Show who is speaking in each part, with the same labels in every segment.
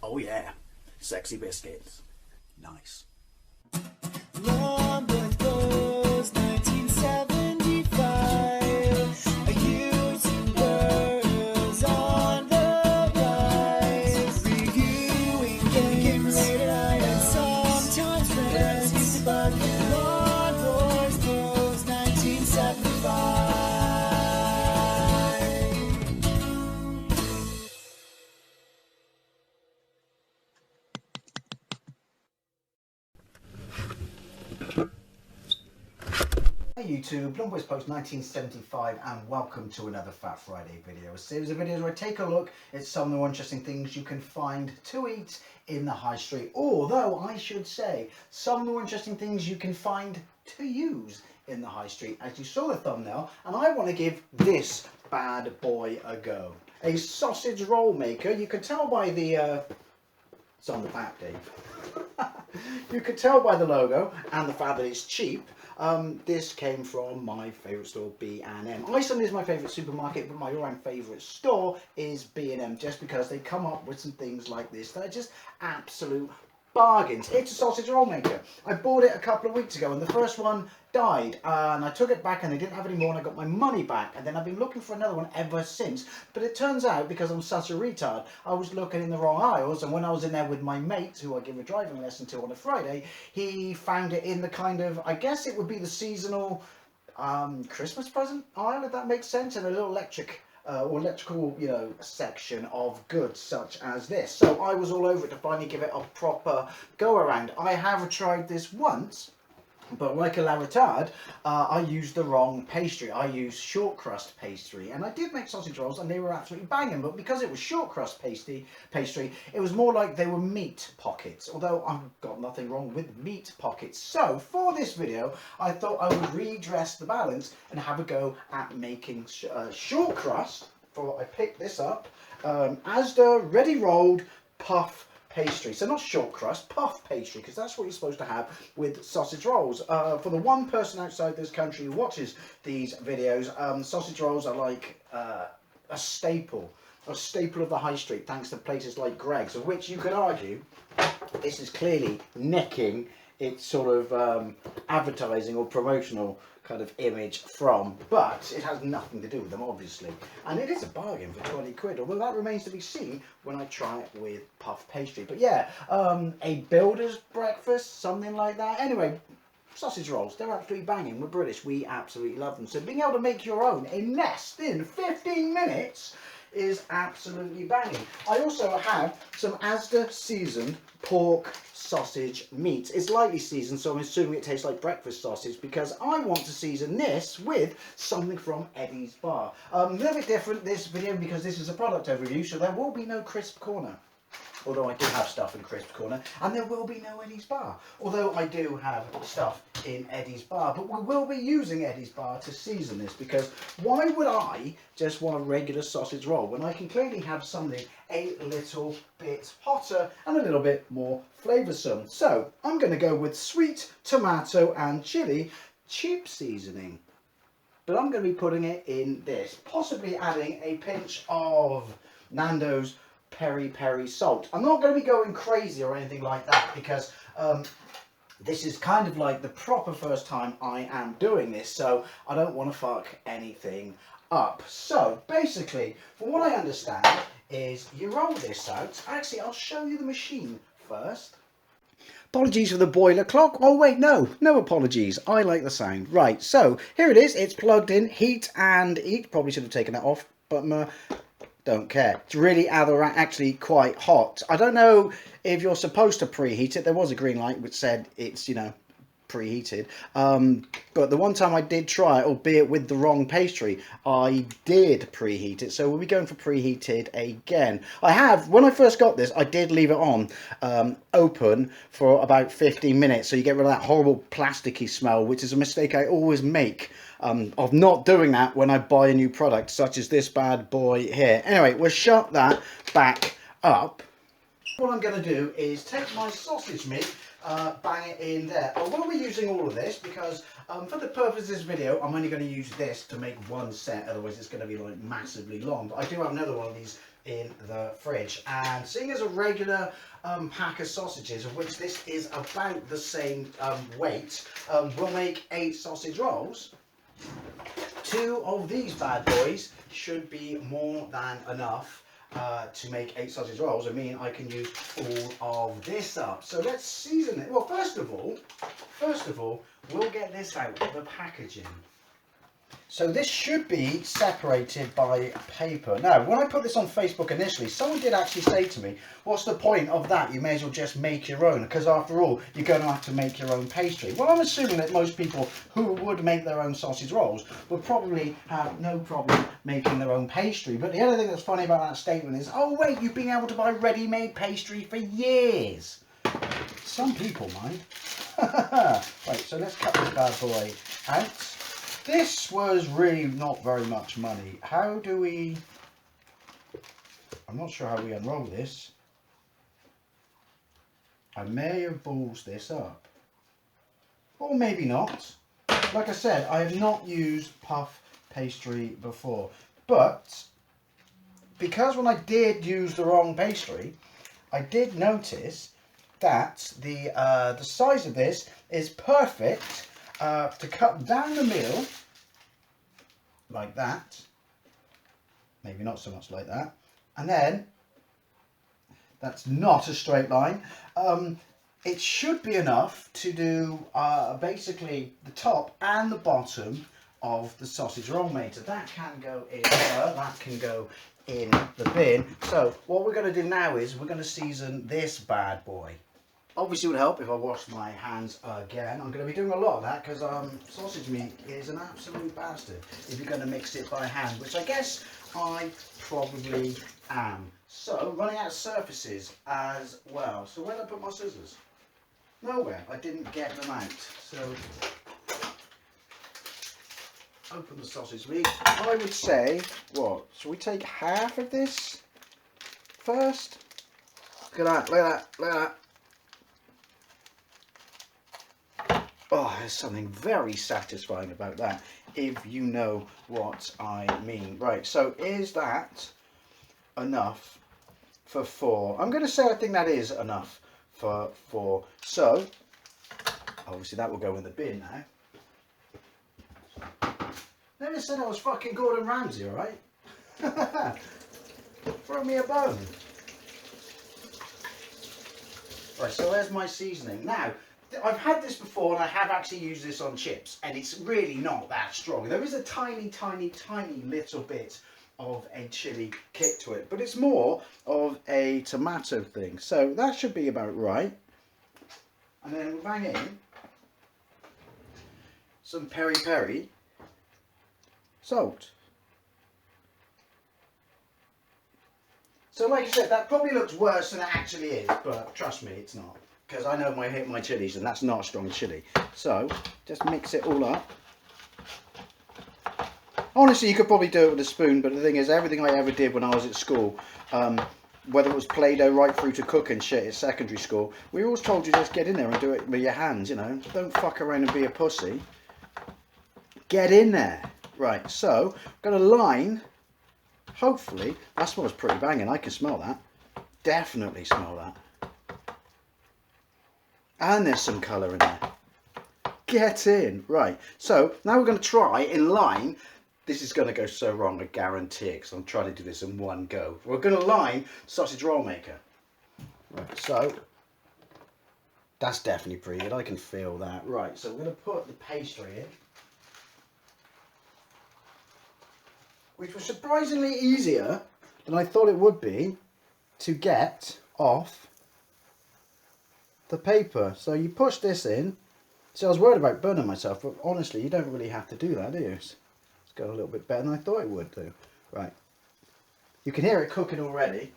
Speaker 1: Oh yeah, sexy biscuits. Nice.
Speaker 2: Long Bros 1975. A YouTubers on the rise. Reviewing games and sometimes friends. But Long Bros 1975.
Speaker 1: Hey YouTube, Long Boys Post 1975 and welcome to another Fat Friday video. A series of videos where I take a look at some of the more interesting things you can find to eat in the high street. Although I should say, some of the more interesting things you can find to use in the high street. As you saw the thumbnail, and I want to give this bad boy a go. A sausage roll maker. You can tell by the... it's on the back, Dave. You can tell by the logo and the fact that it's cheap. This came from my favourite store, B&M. Iceland is my favourite supermarket, but my all-round favourite store is B&M, just because they come up with some things like this that are just absolute bargains. It's a sausage roll maker. I bought it a couple of weeks ago and the first one died, and I took it back and they didn't have any more and I got my money back, and then I've been looking for another one ever since. But it turns out, because I'm such a retard, I was looking in the wrong aisles, and when I was in there with my mate, who I give a driving lesson to on a Friday, he found it in the kind of, I guess it would be the seasonal Christmas present aisle, if that makes sense, and a little electrical, you know, section of goods such as this. So I was all over it to finally give it a proper go around. I have tried this once, but like a la retard, I used the wrong pastry. I used short crust pastry, and I did make sausage rolls and they were absolutely banging, but because it was short crust pastry, it was more like they were meat pockets, although I've got nothing wrong with meat pockets. So for this video, I thought I would redress the balance and have a go at making short crust. I picked this up, Asda Ready Rolled Puff pastry. So not short crust, puff pastry, because that's what you're supposed to have with sausage rolls. For the one person outside this country who watches these videos, sausage rolls are like a staple of the high street, thanks to places like Greggs, of which you could argue this is clearly necking its sort of advertising or promotional kind of image from, but it has nothing to do with them, obviously, and it is a bargain for 20 quid, although that remains to be seen when I try it with puff pastry. But yeah, a builder's breakfast, something like that. Anyway, sausage rolls, they're absolutely banging. We're British, we absolutely love them. So being able to make your own in less than 15 minutes is absolutely banging. I also have some Asda seasoned pork sausage meat. It's lightly seasoned, so I'm assuming it tastes like breakfast sausage, because I want to season this with something from Eddie's Bar. A little bit different this video because this is a product overview, so there will be no crisp corner. Although I do have stuff in Crisp Corner, and there will be no Eddie's Bar. Although I do have stuff in Eddie's Bar, but we will be using Eddie's Bar to season this, because why would I just want a regular sausage roll when I can clearly have something a little bit hotter and a little bit more flavoursome? So I'm going to go with sweet tomato and chilli cheap seasoning. But I'm going to be putting it in this, possibly adding a pinch of Nando's peri peri salt. I'm not going to be going crazy or anything like that, because this is kind of like the proper first time I am doing this, so I don't want to fuck anything up. So basically, from what I understand, is you roll this out. Actually, I'll show you the machine first. Apologies for the boiler clock. Oh wait, no apologies. I like the sound. Right, so here it is. It's plugged in, heat and eat. Probably should have taken that off, but don't care. It's really actually quite hot. I don't know if you're supposed to preheat it. There was a green light which said it's, you know, preheated. But the one time I did try it, albeit with the wrong pastry, I did preheat it. So we'll be going for preheated again. When I first got this, I did leave it on open for about 15 minutes. So you get rid of that horrible plasticky smell, which is a mistake I always make. Of not doing that when I buy a new product, such as this bad boy here. Anyway, we'll shut that back up. What I'm going to do is take my sausage meat, bang it in there. I will be using all of this because for the purpose of this video, I'm only going to use this to make one set, otherwise it's going to be like massively long. But I do have another one of these in the fridge. And seeing as a regular pack of sausages, of which this is about the same weight, we'll make 8 sausage rolls. 2 of these bad boys should be more than enough to make 8 sausage rolls. I mean, I can use all of this up. So let's season it. Well, first of all, we'll get this out of the packaging. So this should be separated by paper. Now, when I put this on Facebook initially, someone did actually say to me, what's the point of that? You may as well just make your own, because after all, you're going to have to make your own pastry. Well, I'm assuming that most people who would make their own sausage rolls would probably have no problem making their own pastry. But the other thing that's funny about that statement is, oh wait, you've been able to buy ready-made pastry for years. Some people mind. Right, so let's cut this bad boy out. This was really not very much money. How do we... I'm not sure how we unroll this. I may have ballsed this up. Or maybe not. Like I said, I have not used puff pastry before. But, because when I did use the wrong pastry, I did notice that the size of this is perfect to cut down the middle, like that, maybe not so much like that, and then, that's not a straight line, it should be enough to do basically the top and the bottom of the sausage roll maker. That can go in there, that can go in the bin. So what we're going to do now is we're going to season this bad boy. Obviously it would help if I washed my hands again. I'm going to be doing a lot of that because sausage meat is an absolute bastard if you're going to mix it by hand, which I guess I probably am. So running out of surfaces as well. So where did I put my scissors? Nowhere. I didn't get them out. So open the sausage meat. I would say, what? Shall we take half of this first? Look at that, look at that, look at that. Oh, there's something very satisfying about that, if you know what I mean. Right, so is that enough for 4? I'm going to say I think that is enough for 4. So, obviously that will go in the bin now. Never said I was fucking Gordon Ramsay, alright? Throw me a bone. Right, so there's my seasoning. Now, I've had this before and I have actually used this on chips and it's really not that strong. There is a tiny, tiny, tiny little bit of a chili kick to it, but it's more of a tomato thing. So that should be about right. And then we'll bang in some peri peri salt. So like I said, that probably looks worse than it actually is, but trust me, it's not. Because I know my chilies and that's not a strong chili. So just mix it all up. Honestly, you could probably do it with a spoon, but the thing is, everything I ever did when I was at school, whether it was Play-Doh right through to cooking shit at secondary school, we always told you just get in there and do it with your hands, you know. Don't fuck around and be a pussy. Get in there. Right, so I'm going to line, hopefully, that smells pretty banging. I can smell that. Definitely smell that. And there's some colour in there. Get in. Right, so now we're going to try in line. This is going to go so wrong, I guarantee it, because I'm trying to do this in one go. We're going to line sausage roll maker. Right, so that's definitely pretty good. I can feel that. Right, so we're going to put the pastry in, which was surprisingly easier than I thought it would be to get off the paper. So you push this in. See, I was worried about burning myself, but honestly, you don't really have to do that, do you? It's going a little bit better than I thought it would do. Right. You can hear it cooking already.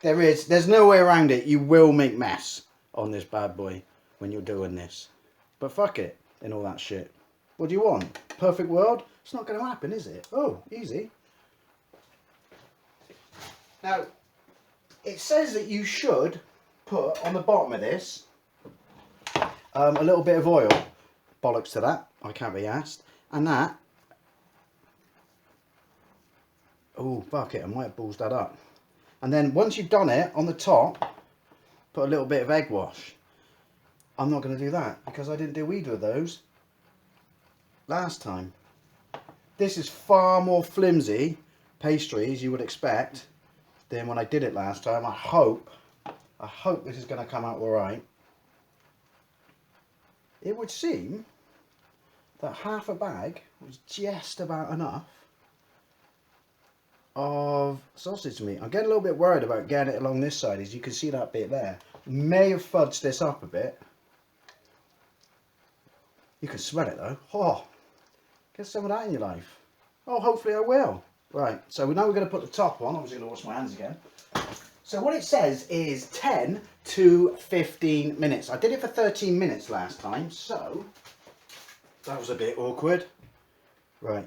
Speaker 1: There's no way around it. You will make mess on this bad boy when you're doing this. But fuck it and all that shit. What do you want? Perfect world? It's not going to happen, is it? Oh, easy. Now, it says that you should put on the bottom of this a little bit of oil. Bollocks to that. I can't be asked. And that, oh fuck it, I might have balls that up. And then once you've done it, on the top, put a little bit of egg wash. I'm not going to do that because I didn't do either of those last time. This is far more flimsy pastry, as you would expect, than when I did it last time. I hope this is going to come out all right. It would seem that half a bag was just about enough of sausage meat. I'm getting a little bit worried about getting it along this side, as you can see that bit there. May have fudged this up a bit. You can smell it though. Oh, get some of that in your life. Oh, hopefully I will. Right, so now we're going to put the top on. I'm just going to wash my hands again. So what it says is 10 to 15 minutes. I did it for 13 minutes last time, so that was a bit awkward. Right.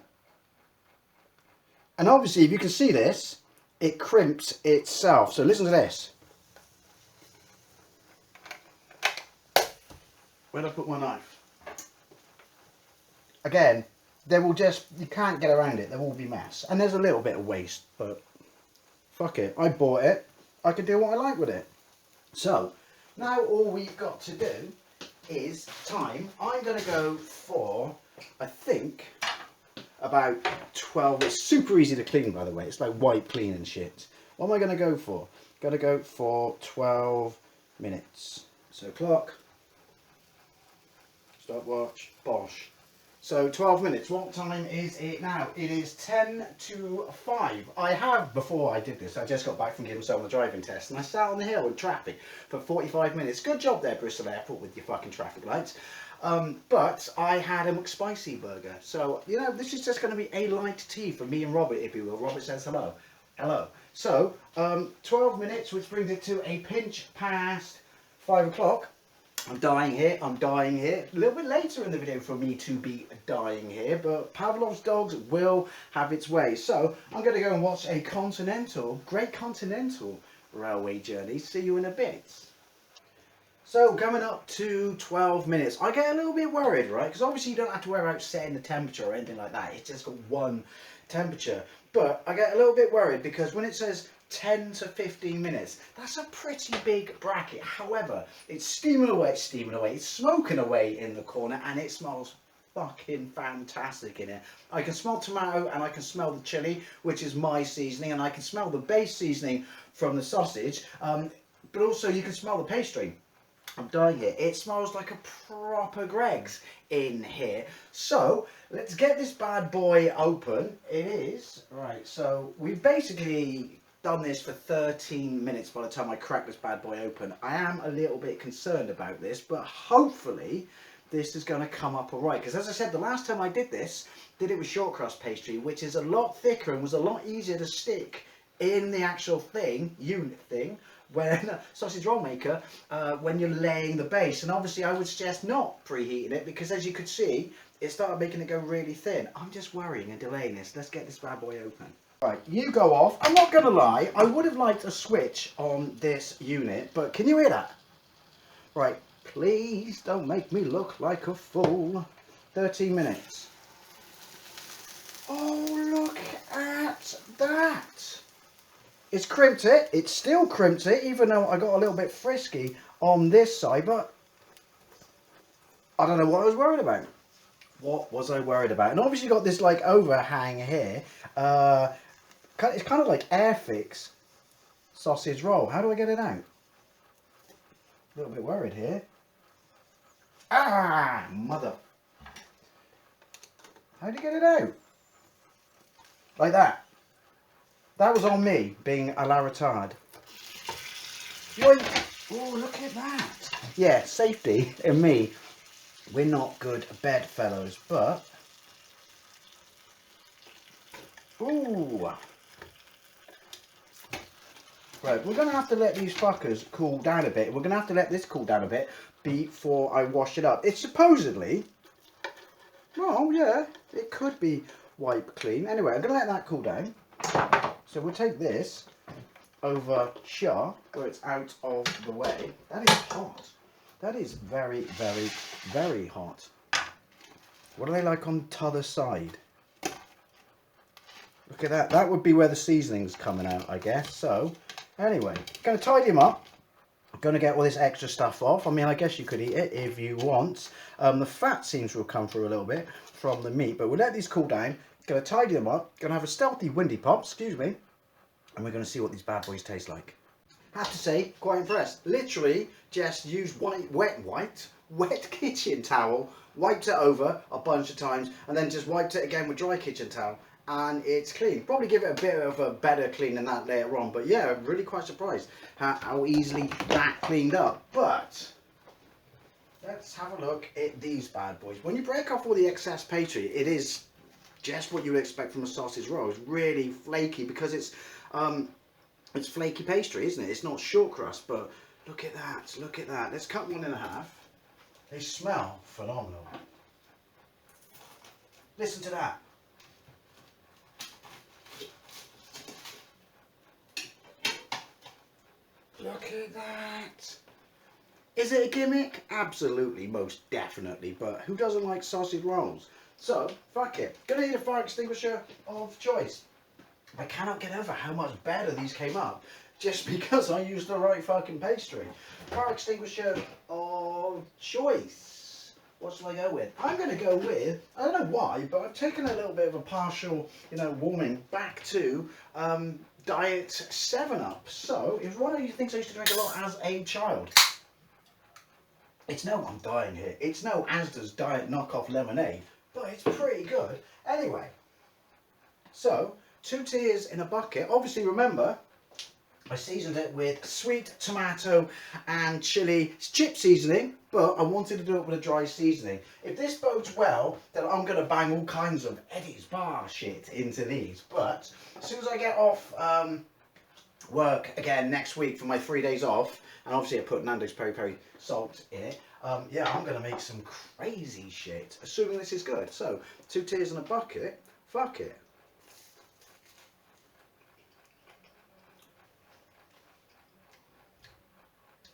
Speaker 1: And obviously, if you can see this, it crimps itself. So listen to this. Where'd I put my knife? Again, there will just, you can't get around it. There will be mess. And there's a little bit of waste, but fuck it. I bought it. I can do what I like with it. So, now all we've got to do is time. I'm going to go for, I think, about 12. It's super easy to clean, by the way. It's like wipe clean and shit. What am I going to go for? Going to go for 12 minutes. So clock, stopwatch, bosh. So 12 minutes. What time is it now? It is 10 to 5. I have, before I did this, I just got back from giving someone a driving test, and I sat on the hill in traffic for 45 minutes. Good job there, Bristol Airport, with your fucking traffic lights. But I had a McSpicy burger. So, you know, this is just going to be a light tea for me and Robert, if you will. Robert says hello. Hello. So, 12 minutes, which brings it to a pinch past 5 o'clock. I'm dying here, I'm dying here. A little bit later in the video for me to be dying here, but Pavlov's dogs will have its way. So, I'm going to go and watch a Great Continental railway journey. See you in a bit. So, coming up to 12 minutes. I get a little bit worried, right? Because obviously you don't have to worry about setting the temperature or anything like that. It's just got one temperature. But I get a little bit worried because when it says 10 to 15 minutes, that's a pretty big bracket. However, it's steaming away, it's smoking away in the corner, and it smells fucking fantastic in here. I can smell tomato and I can smell the chili, which is my seasoning, and I can smell the base seasoning from the sausage, but also you can smell the pastry. I'm dying here. It smells like a proper Greggs in here. So, let's get this bad boy open. It is, right, so we've basically done this for 13 minutes by the time I crack this bad boy open. I am a little bit concerned about this, but hopefully this is going to come up alright. Because as I said, the last time I did it with short crust pastry, which is a lot thicker and was a lot easier to stick in the actual thing, unit thing, when sausage roll maker, when you're laying the base. And obviously I would suggest not preheating it, because as you could see, it started making it go really thin. I'm just worrying and delaying this. Let's get this bad boy open. Right, you go off. I'm not going to lie, I would have liked a switch on this unit, but can you hear that? Right, please don't make me look like a fool. 13 minutes. Oh, look at that. It's crimped it. It's still crimped it, even though I got a little bit frisky on this side, but I don't know what I was worried about. What was I worried about? And obviously got this like overhang here. It's kind of like Airfix sausage roll. How do I get it out? A little bit worried here. Ah, mother. How do you get it out? Like that. That was on me, being a la retard. Oh, look at that. Yeah, safety and me. We're not good bedfellows, but... Ooh. Right, we're going to have to let these fuckers cool down a bit. We're going to have to let this cool down a bit before I wash it up. It's supposedly... Well, yeah, it could be wipe clean. Anyway, I'm going to let that cool down. So we'll take this over here, where it's out of the way. That is hot. That is very, very, very hot. What are they like on t'other side? Look at that. That would be where the seasoning's coming out, I guess. So, anyway, going to tidy them up. Going to get all this extra stuff off. I mean, I guess you could eat it if you want. The fat seems to have come through a little bit from the meat, but we'll let these cool down. Going to tidy them up. Going to have a stealthy windy pop, excuse me, and we're going to see what these bad boys taste like. Have to say, quite impressed. Literally just used wet kitchen towel, wiped it over a bunch of times, and then just wiped it again with dry kitchen towel, and it's clean. Probably give it a bit of a better clean than that later on, but yeah, I'm really quite surprised how easily that cleaned up. But let's have a look at these bad boys. When you break off all the excess pastry, it is just what you would expect from a sausage roll. It's really flaky because it's flaky pastry, isn't it? It's not short crust, but look at that, look at that. Let's cut one in half. They smell phenomenal. Listen to that. Look at that. Is it a gimmick? Absolutely, most definitely, but who doesn't like sausage rolls? So, fuck it. Gonna need a fire extinguisher of choice. I cannot get over how much better these came up just because I used the right fucking pastry. Fire extinguisher of choice. What shall I go with? I'm going to go with, I don't know why, but I've taken a little bit of a partial, warming back to Diet 7-Up. So, it was one of these things I used to drink a lot as a child. It's no, I'm dying here. It's no Asda's Diet Knockoff Lemonade, but it's pretty good. Anyway, so 2 tiers in a bucket. Obviously, remember, I seasoned it with sweet tomato and chili chip seasoning, but I wanted to do it with a dry seasoning. If this bodes well, then I'm going to bang all kinds of Eddie's Bar shit into these. But as soon as I get off work again next week for my 3 days off, and obviously I put Nando's Peri Peri salt in it, yeah, I'm going to make some crazy shit, assuming this is good. So, 2 tiers in a bucket, fuck it.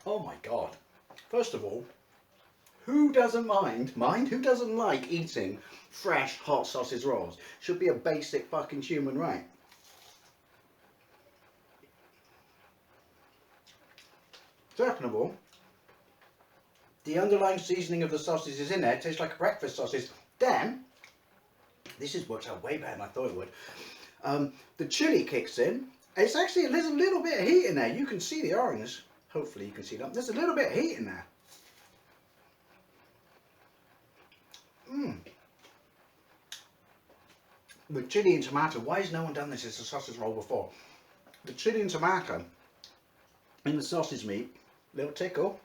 Speaker 1: Oh my god. First of all, who doesn't who doesn't like eating fresh hot sausage rolls? Should be a basic fucking human right. Second of all, the underlying seasoning of the sausage is in there. It tastes like a breakfast sausage. Then, this has worked out way better than I thought it would. The chili kicks in. It's actually, there's a little bit of heat in there. You can see the orange. Hopefully you can see that. There's a little bit of heat in there. With chili and tomato, why has no one done this as a sausage roll before? The chili and tomato in the sausage meat, little tickle,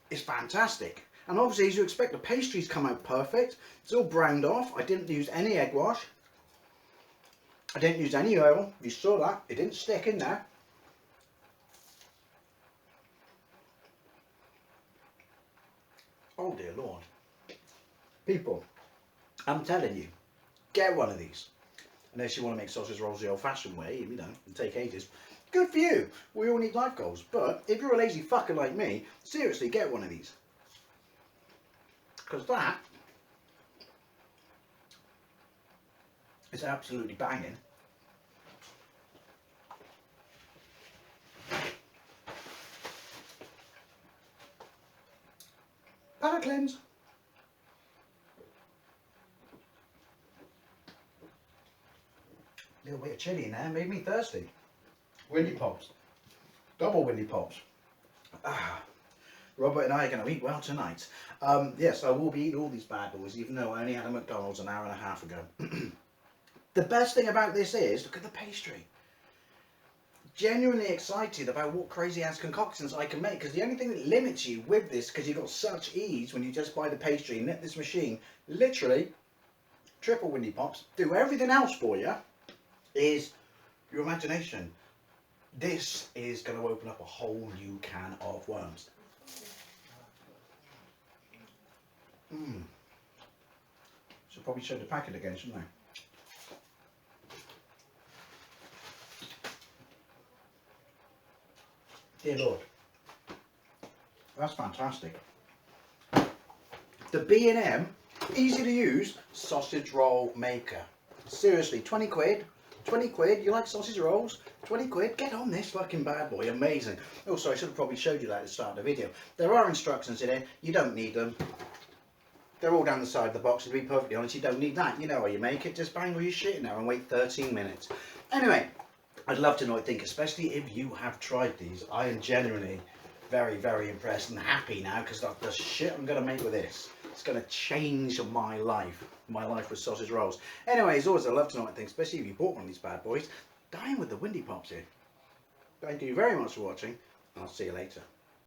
Speaker 1: is fantastic. And obviously, as you expect, the pastries come out perfect. It's all browned off. I didn't use any egg wash. I didn't use any oil. You saw that. It didn't stick in there. Oh dear Lord. People, I'm telling you, get one of these. Unless you want to make sausage rolls the old-fashioned way, and take ages. Good for you. We all need life goals. But if you're a lazy fucker like me, seriously, get one of these. Because that is absolutely banging. Palate cleanse. A little bit of chilli in there made me thirsty. Windy pops. Double windy pops. Robert and I are going to eat well tonight. Yes, I will be eating all these bad boys, even though I only had a McDonald's an hour and a half ago. The best thing about this is, look at the pastry. Genuinely excited about what crazy ass concoctions I can make, because the only thing that limits you with this, because you've got such ease when you just buy the pastry and knit this machine, literally triple windy pops, do everything else for you, is your imagination. This is going to open up a whole new can of worms. Should probably show the packet again, shouldn't I? Dear Lord, that's fantastic. The B&M, easy to use, sausage roll maker. Seriously, 20 quid. 20 quid, you like sausage rolls? 20 quid, get on this fucking bad boy, amazing. Also, I should have probably showed you that at the start of the video. There are instructions in it, you don't need them. They're all down the side of the box, to be perfectly honest, you don't need that. You know how you make it, just bang all your shit in there and wait 13 minutes. Anyway, I'd love to know what you think, especially if you have tried these. I am genuinely very, very impressed and happy now, because the shit I'm going to make with this, it's going to change my life with sausage rolls. Anyway, as always, I'd love to know what you think, especially if you bought one of these bad boys. Dying with the windy pops here. Thank you very much for watching, and I'll see you later.